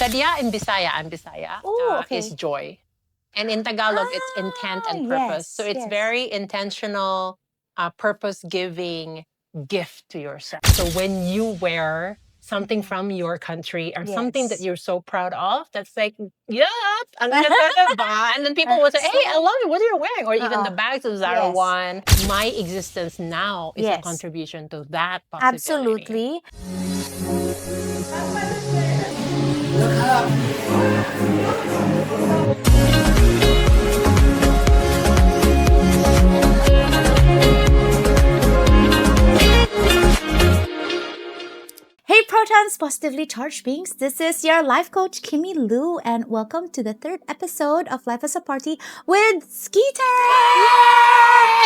Sadya in Bisaya, I'm Bisaya, Oh, is okay. joy. And in Tagalog, it's intent and purpose. So it's very intentional, purpose-giving gift to yourself. So when you wear something from your country or something that Yes. you're so proud of, that's like, yup, ang ganda ba? And then people will say, hey, I love it, what are you wearing? Or even the bags of Zara Yes. one. My existence now is a Yes. contribution to that possibility. Absolutely. Hey Protons, positively charged beings. This is your life coach, Kimmy Lou, and welcome to the third episode of Life as a Party with Skeeter!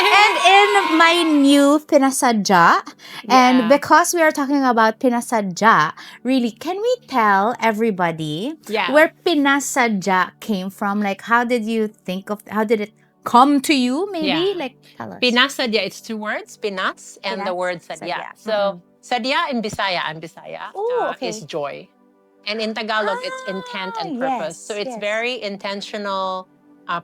And in my new Pinãsadya, and because we are talking about Pinãsadya, really, can we tell everybody where Pinãsadya came from? Like, how did you think of, how did it come to you, maybe? Like, tell us. Pinãsadya, it's two words, Pinas and the word Sadya. So, Sadya in Bisaya, I'm Bisaya, is joy. And in Tagalog, it's intent and purpose. So it's very intentional,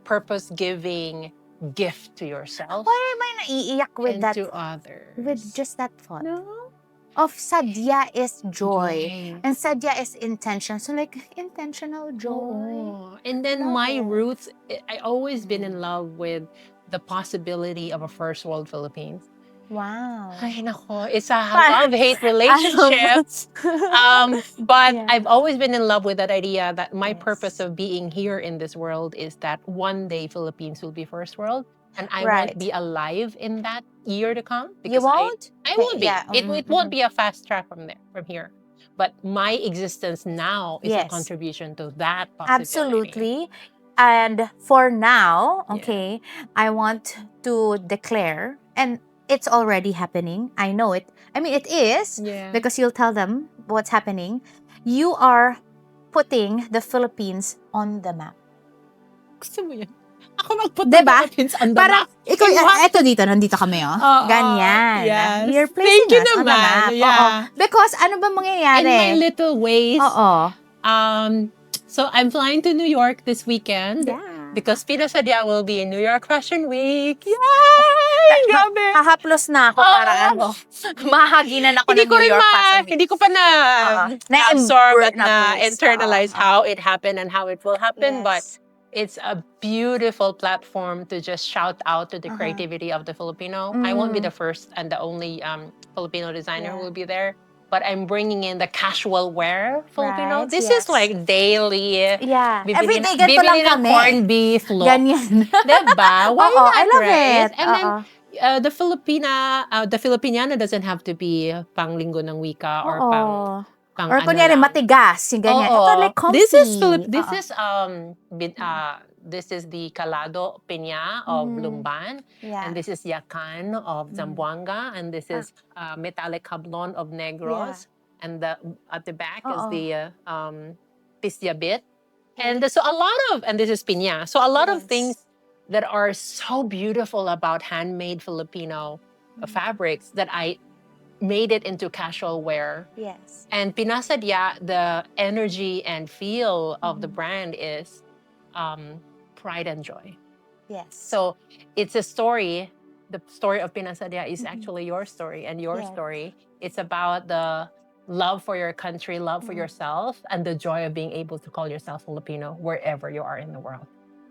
purpose-giving gift to yourself. Why am I naiiyak with and that? to others. With just that thought. No? Of Sadya is joy. And Sadya is intention. So like intentional joy. And then my roots, I always been in love with the possibility of a first world Philippines. Wow. Ay, nako, it's a love-hate relationship. But I've always been in love with that idea that my purpose of being here in this world is that one day Philippines will be first world. And I won't be alive in that year to come. Because You won't? I won't be. It won't be a fast track from here. But my existence now is a contribution to that possibility. Absolutely. And for now, I want to declare, and it's already happening. I know it. I mean, it is because you'll tell them what's happening. You are putting the Philippines on the map. Gusto mo yan? Ako mag-put the Philippines on the map. Ikaw, eto dito, nandito kami, oh. Ganyan. Yes. You're placing Thank you us on the map. Yeah. Because ano ba mangyayari? In my little ways. So I'm flying to New York this weekend. Because Pinãsadya will be in New York Fashion Week. Yay! Grabe! Hahaplos na ako para ano. Mahaginan ako ng New York Fashion Week. Hindi ko pa na-absorb at na-internalize how it happened and how it will happen. But it's a beautiful platform to just shout out to the creativity of the Filipino. I won't be the first and the only Filipino designer who will be there. But I'm bringing in the casual wear Filipino. This is like daily. Every day ganito lang kami. Corned beef look. Ganyan. Diba? Why not, I love it. And then the Filipiniana doesn't have to be pang linggo ng wika or pang or kunyari matigas, yung ganyan. Ito like comfy. This is the Calado Piña of Lumban. And this is Yakan of Zamboanga. And this is Metallic Hablon of Negros. And at the back is the Pistia Bit. And so and this is Piña. So a lot of things that are so beautiful about handmade Filipino fabrics that I made it into casual wear. And Pinãsadya, the energy and feel of the brand is pride and joy. So it's a story. The story of Pinãsadya is actually your story and your story. It's about the love for your country, love for yourself, and the joy of being able to call yourself Filipino wherever you are in the world.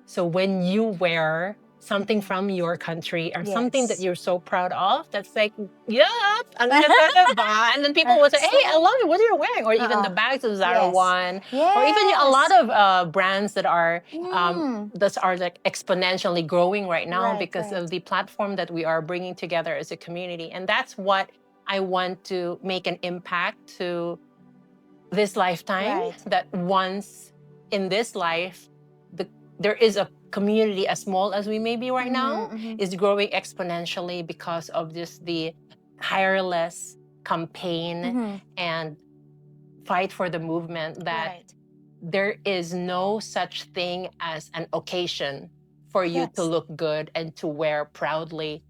So when you wear something from your country or something that you're so proud of, that's like, yup, ang ganda ba? And then people will say, hey, I love it, what are you wearing? Or even the bags of Zara one. Or even a lot of brands that are like exponentially growing right now because of the platform that we are bringing together as a community. And that's what I want to make an impact to this lifetime, that once in this life, there is a community as small as we may be right now is growing exponentially because of just the tireless campaign and fight for the movement that there is no such thing as an occasion for you to look good and to wear proudly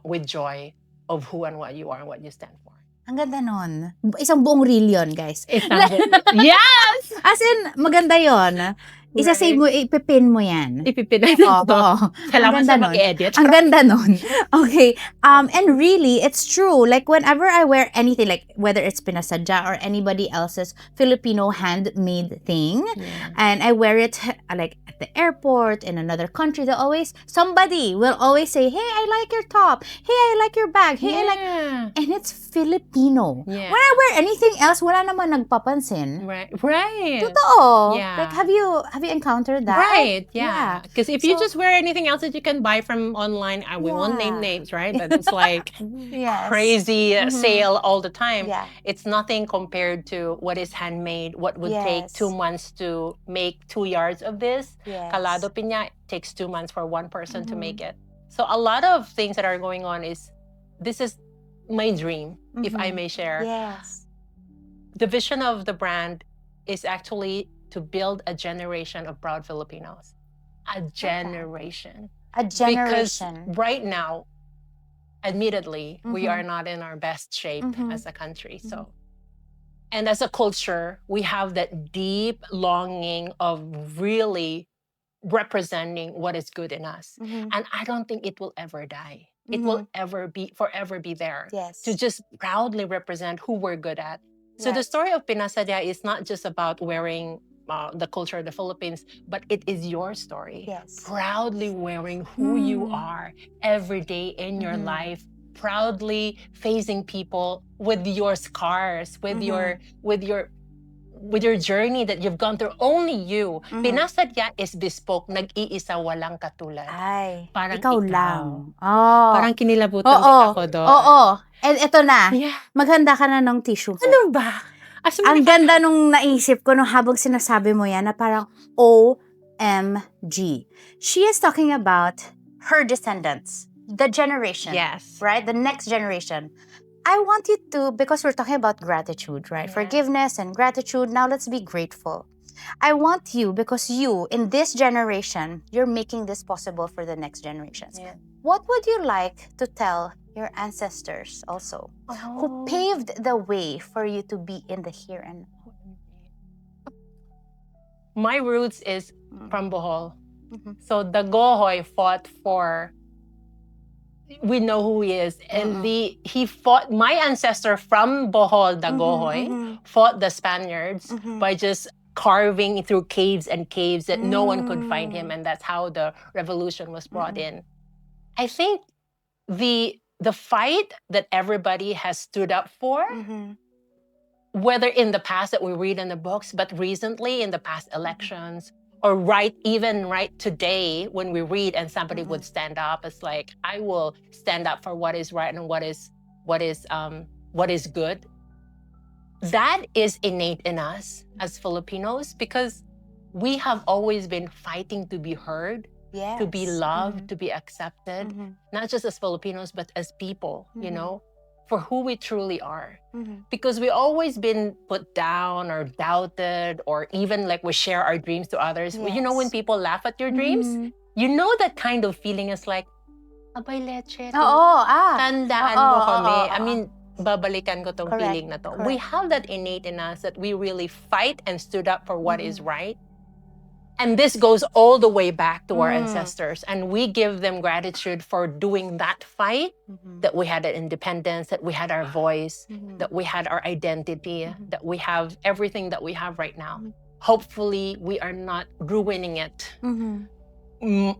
with joy of who and what you are and what you stand for. Ang ganda nun. Isang buong reel yun, guys. Yes! As in, maganda yon. Isa-save mo, ipipin mo yan. Ipipin Oo. Salamat sa mag-edit. Ang ganda nun. Okay. And really, it's true. Like, whenever I wear anything, like, whether it's Pinãsadya or anybody else's Filipino handmade thing, and I wear it, like, at the airport, in another country, somebody will always say, hey, I like your top. Hey, I like your bag. Hey, I like... And it's Filipino. Yeah. When I wear anything else, wala naman nagpapansin. Right. Totoo. Yeah. Like, have you encountered that? Right, yeah. Because if you just wear anything else that you can buy from online, we won't name names, right? But it's like crazy sale all the time. Yeah. It's nothing compared to what is handmade, what would take 2 months to make 2 yards of this. Calado piña takes 2 months for one person to make it. So a lot of things that are going on this is my dream, if I may share. Yes. The vision of the brand is actually to build a generation of proud Filipinos. A generation. Because right now, admittedly, we are not in our best shape as a country. So, and as a culture, we have that deep longing of really representing what is good in us. And I don't think it will ever die. It will forever be there. To just proudly represent who we're good at. So the story of Pinãsadya is not just about wearing the culture of the Philippines, but it is your story. Proudly wearing who you are every day in your life, proudly facing people with your scars, with your journey that you've gone through. Only you. Pinãsadya is bespoke, nag-iisa, walang katulad. Ay, parang ikaw lang. Oh. Parang kinilabutan ako doon. Oo. And ito na. Yeah. Maghanda ka na ng tissue. Ano ba? Ang ganda nung naisip ko nung habang sinasabi mo yan na parang OMG. She is talking about her descendants, the generation. Yes. Right? The next generation. I want you to, because we're talking about gratitude, right? Forgiveness and gratitude. Now let's be grateful. I want you, because you, in this generation, you're making this possible for the next generations. What would you like to tell your ancestors also, who paved the way for you to be in the here and now? My roots is from Bohol. So the Gohoy fought for, we know who he is, and he fought, my ancestor from Bohol, the Gohoy, fought the Spaniards by just carving through caves and caves that no one could find him, and that's how the revolution was brought in. I think the fight that everybody has stood up for, whether in the past that we read in the books, but recently in the past elections, or even right today when we read and somebody would stand up, it's like, I will stand up for what is right and what is good. That is innate in us as Filipinos, because we have always been fighting to be heard, to be loved, to be accepted, not just as Filipinos, but as people, you know, for who we truly are. Because we always been put down or doubted, or even like we share our dreams to others. You know, when people laugh at your dreams, you know that kind of feeling is like, abay leche, tandaan mo kami. I mean, babalikan ko tong feeling na to. We have that innate in us that we really fight and stood up for what is right. And this goes all the way back to our ancestors. And we give them gratitude for doing that fight, that we had an independence, that we had our voice, that we had our identity, that we have everything that we have right now. Hopefully, we are not ruining it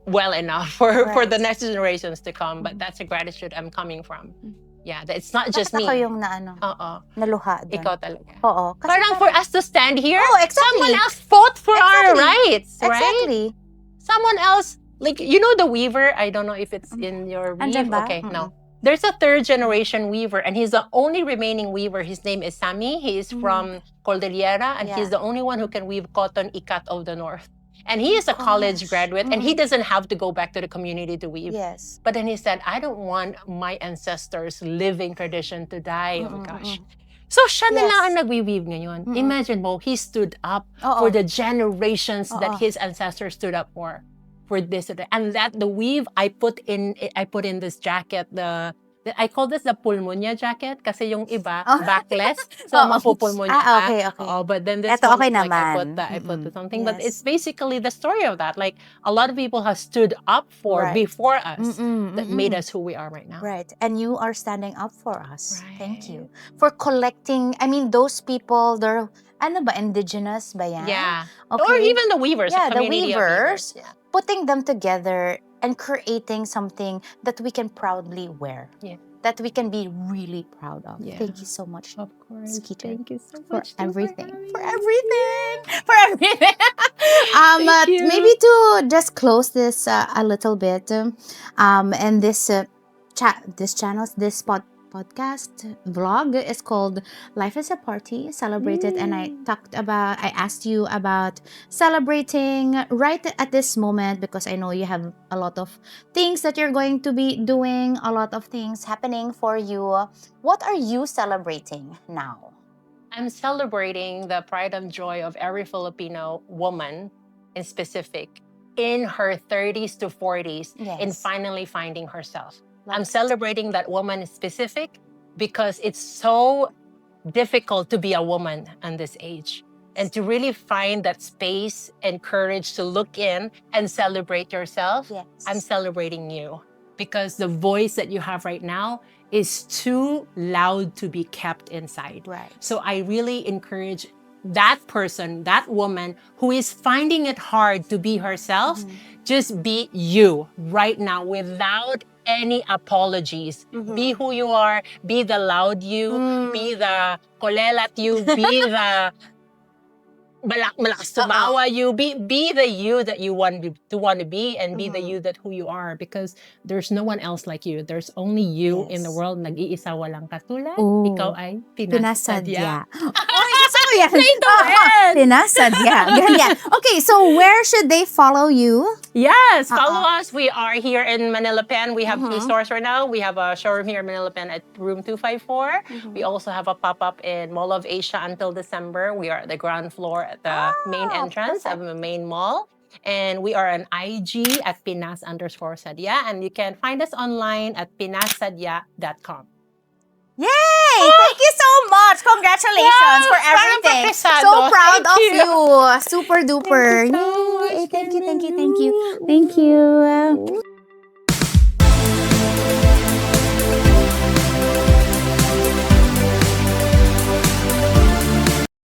well enough for the next generations to come. But that's a gratitude I'm coming from. Yeah, it's not just me. Ako yung naluha doon. Ikaw talaga. Oo. Parang for us to stand here, exactly. Someone else fought for our rights, right? Exactly. Someone else, like, you know the weaver? I don't know if it's in your weave. Okay, no. There's a third generation weaver, and he's the only remaining weaver. His name is Sammy. He is from Cordillera, and he's the only one who can weave cotton ikat of the north. And he is a college graduate, and he doesn't have to go back to the community to weave. Yes. But then he said, I don't want my ancestors' living tradition to die. Oh gosh. So siya na lang ang nagwi-weave ngayon. Imagine mo, he stood up for the generations that his ancestors stood up for this. And that the weave I put in this jacket, the I call this the pulmonya jacket kasi yung iba backless, so mapupulmonya ka. Okay. But then this Eto one, okay like naman. I put something, Yes. but it's basically the story of that. Like a lot of people have stood up for before us that made us who we are right now. Right. And you are standing up for us. Right. Thank you. For collecting, I mean, those people, they're, ano ba, indigenous ba yan? Yeah. Okay. Or even the weavers, Yeah, the community the weavers. weavers, putting them together and creating something that we can proudly wear. Yeah. That we can be really proud of. Yeah. Thank you so much, Of course. Skeeter. Thank you so For much everything. For everything. Thank you. Maybe to just close this a little bit, and this podcast vlog is called Life is a Party, Celebrated. And I asked you about celebrating right at this moment, because I know you have a lot of things that you're going to be doing, a lot of things happening for you. What are you celebrating now? I'm celebrating the pride and joy of every Filipino woman in specific in her 30s to 40s in finally finding herself. I'm celebrating that woman in specific because it's so difficult to be a woman at this age, and to really find that space and courage to look in and celebrate yourself. I'm celebrating you because the voice that you have right now is too loud to be kept inside. Right. So I really encourage that person, that woman who is finding it hard to be herself, just be you right now without any apologies. Be who you are, be the loud you, be the kolelat you, be the malakas tumawa you, be the you that you want to be, and be the you that who you are, because there's no one else like you. There's only you in the world. Nag-iisa walang katulad. Ikaw ay Pinãsadya. Pinãsadya. Ganyan. Okay, so where should they follow you? Yes, follow us. We are here in Manila Pen. We have 2 stores right now. We have a showroom here in Manila Pen at room 254. We also have a pop-up in Mall of Asia until December. We are at the ground floor at the main entrance of the main mall. And we are on IG at Pinas_Sadya. And you can find us online at Pinãsadya.com. Yay! Thank you so much. Congratulations for everything. So proud of you. Super duper. Thank you so much, Yay! Thank you.